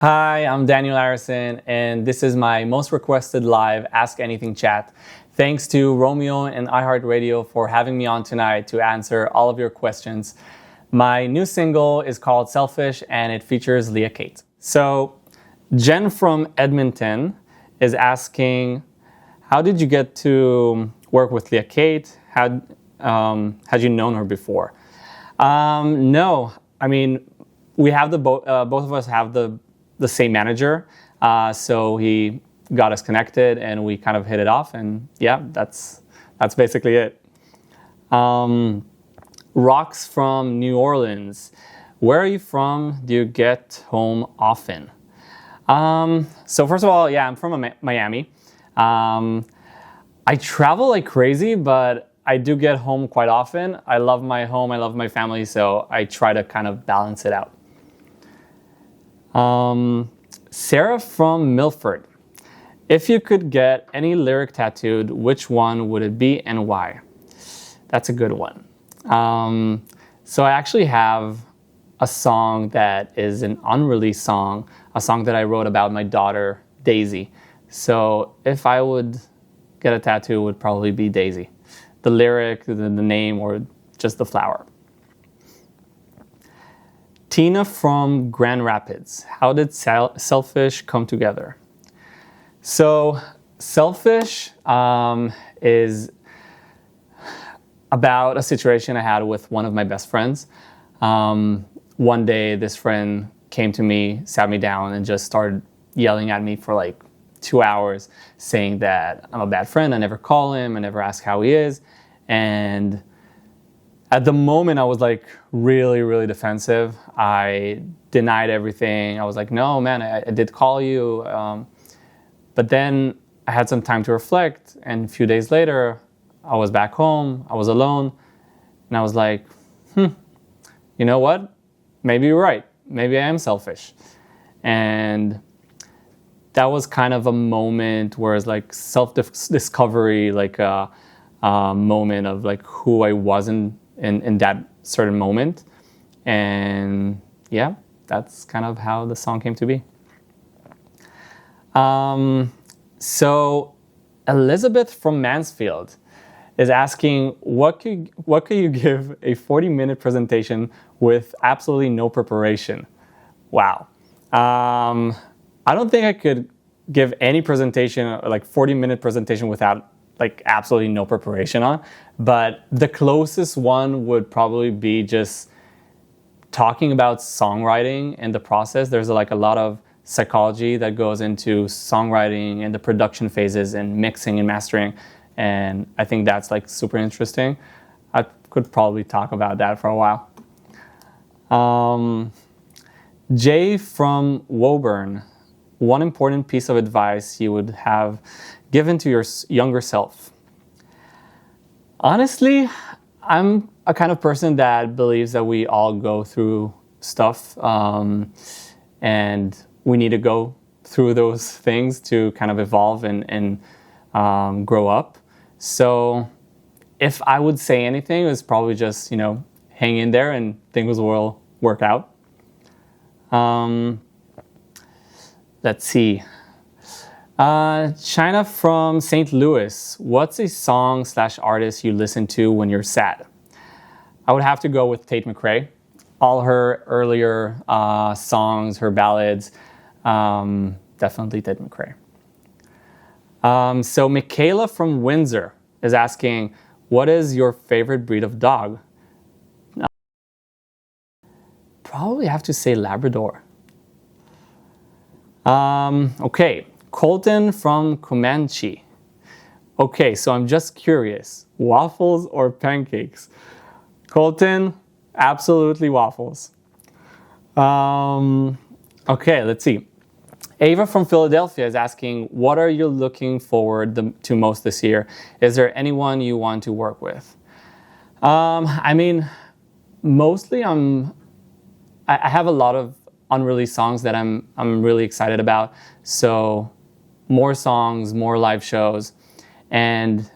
Hi, I'm Daniel Arison, and this is my most requested live Ask Anything chat. Thanks to Romeo and iHeartRadio for having me on tonight to answer all of your questions. My new single is called Selfish, and it features Leah Kate. So, Jen from Edmonton is asking, how did you get to work with Leah Kate? Had you known her before? No, I mean, we have both of us have the same manager, so he got us connected and we kind of hit it off, and yeah, that's basically it. Rocks from New Orleans. Where are you from? Do you get home often? So first of all, yeah, I'm from Miami. I travel like crazy, but I do get home quite often. I love my home, I love my family, so I try to kind of balance it out. Sarah from Milford. If you could get any lyric tattooed, which one would it be and why? That's a good one. So I actually have a song that is an unreleased song, a song that I wrote about my daughter, Daisy. So if I would get a tattoo, it would probably be Daisy. The lyric, the name, or just the flower. Tina from Grand Rapids. How did Selfish come together? So Selfish is about a situation I had with one of my best friends. One day, this friend came to me, sat me down, and just started yelling at me for like 2 hours, saying that I'm a bad friend, I never call him, I never ask how he is. And at the moment, I was like really, really defensive. I denied everything. I was like, no, man, I did call you. But then I had some time to reflect. And a few days later, I was back home. I was alone. And I was like, you know what? Maybe you're right. Maybe I am selfish. And that was kind of a moment where it's like self-discovery, like a moment of like who I wasn't in that certain moment. And yeah, that's kind of how the song came to be. So Elizabeth from Mansfield is asking, what could you give a 40-minute presentation with absolutely no preparation? Wow. I don't think I could give any presentation, like 40-minute presentation without like absolutely no preparation on, but the closest one would probably be just talking about songwriting and the process. There's like a lot of psychology that goes into songwriting and the production phases and mixing and mastering, and I think that's like super interesting. I could probably talk about that for a while. Jay from Woburn. One important piece of advice you would have given to your younger self? Honestly, I'm a kind of person that believes that we all go through stuff, and we need to go through those things to kind of evolve and grow up. So if I would say anything, it's probably just, hang in there and things will work out. Let's see. China from St. Louis. What's a song/artist you listen to when you're sad? I would have to go with Tate McRae. All her earlier songs, her ballads, definitely Tate McRae. So Michaela from Windsor is asking, what is your favorite breed of dog? Probably have to say Labrador. Okay. Colton from Comanche. Okay, so I'm just curious, waffles or pancakes? Colton, absolutely waffles. Okay, let's see. Ava from Philadelphia is asking, what are you looking forward to most this year? Is there anyone you want to work with? I mean, mostly I have a lot of unreleased songs that I'm really excited about. So more songs, more live shows. And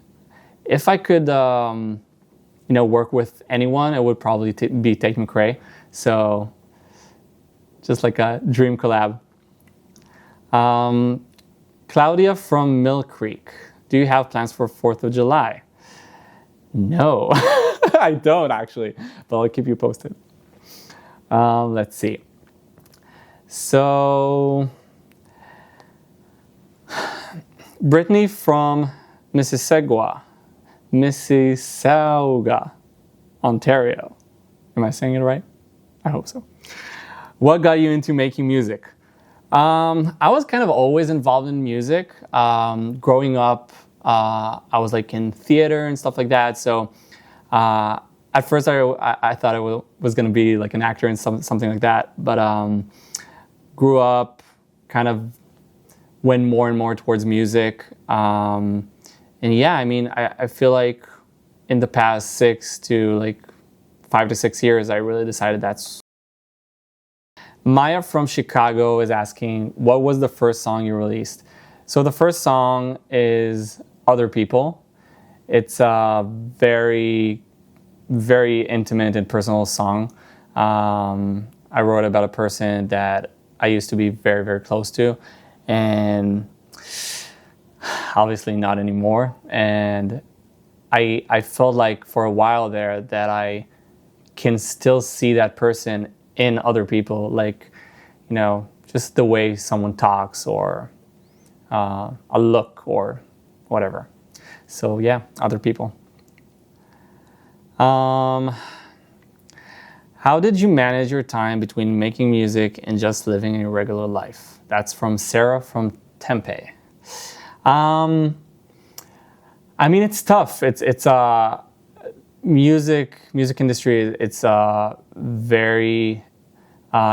if I could, work with anyone, it would probably be Tate McRae. So just like a dream collab. Claudia from Mill Creek. Do you have plans for 4th of July? No, I don't actually, but I'll keep you posted. Let's see. So, Brittany from Mississauga, Ontario. Am I saying it right? I hope so. What got you into making music? I was kind of always involved in music. Growing up, I was like in theater and stuff like that. So at first I thought I was going to be like an actor and something like that. But grew up, kind of went more and more towards music. And yeah, I mean, I feel like in the past 5 to 6 years, I really decided that's... Maya from Chicago is asking, what was the first song you released? So the first song is Other People. It's a very, very intimate and personal song. I wrote about a person that I used to be very, very close to, and obviously not anymore. And I felt like for a while there that I can still see that person in other people, like, you know, just the way someone talks or a look or whatever. So yeah, Other People. How did you manage your time between making music and just living your regular life? That's from Sarah from Tempe. I mean, it's tough. It's music industry. It's a very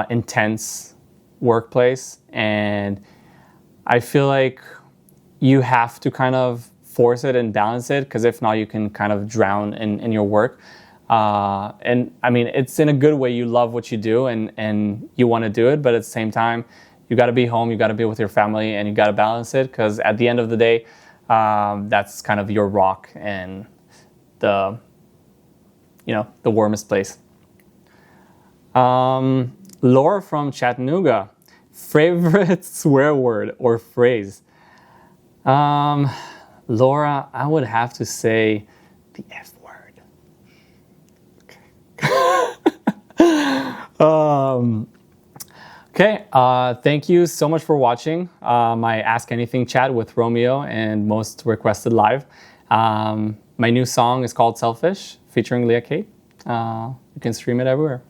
intense workplace, and I feel like you have to kind of force it and balance it, because if not, you can kind of drown in your work. And I mean, it's in a good way. You love what you do and you want to do it, but at the same time, you got to be home, you got to be with your family, and you got to balance it, because at the end of the day, that's kind of your rock and the warmest place. Laura from Chattanooga, favorite swear word or phrase? Laura, I would have to say the F word. Okay. Thank you so much for watching my Ask Anything chat with Romeo and Most Requested Live. My new song is called Selfish, featuring Leah Kate. You can stream it everywhere.